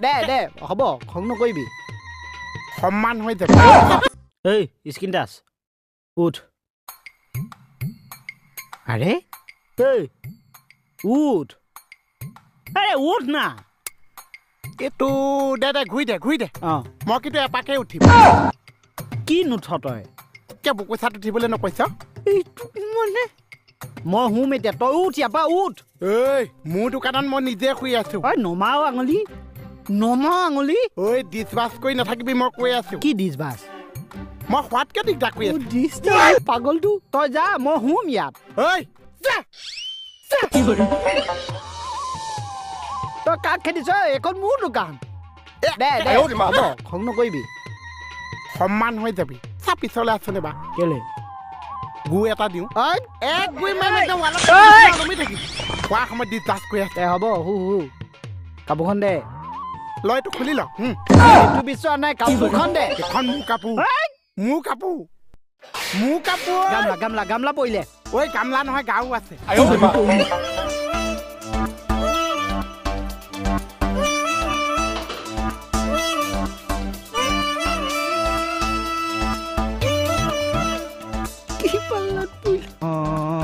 দে হ'ব খং নকৰিবি সমান হৈ যাব এই স্কিন টাচ উঠ আৰে এই উঠ আৰে উঠ না এইটো দে ঘূৰি দে অঁ মই কিন্তু এপাকে উঠিম কি নুঠ তই কিয় বুকুচাত উঠিবলৈ নকৈছ এইটো মানে মই শুম এতিয়া তই উঠ ইয়াৰ পৰা উঠ ঐ মোৰ দোকানত মই নিজে শুই আছো ঐ নমাও আঙুলি ঐ ডিছবাছ কৰি নাথাকিবি মই কৈ আছো কি ডিছ বাছ মই সোৱাদকে দিগদাৰ কৰি আছো পাগলটো তই যা মই শুম ইয়াত ঐ যা তই কাক খেদিছ এইখন মোৰ দোকান দে হ'ব খং নকৰিবি সমান হৈ যাবি চা পিছলৈ আছনে বা কেলে গু এটা দিওঁ এক গুই মাৰি একদম ৱালত নমি থাকিম খোৱা সময়ত ডিছবাছ কৰি আছে হ'ব হু কাপোৰখন দে লৈ এইটো খুলি ল এইটো বিচৰা নাই কাপোৰখন দে এখন মোৰ কাপোৰ গামলা পৰিলে ঐ গামলা নহয় গাও আছে কি পাল্লাত পৰিল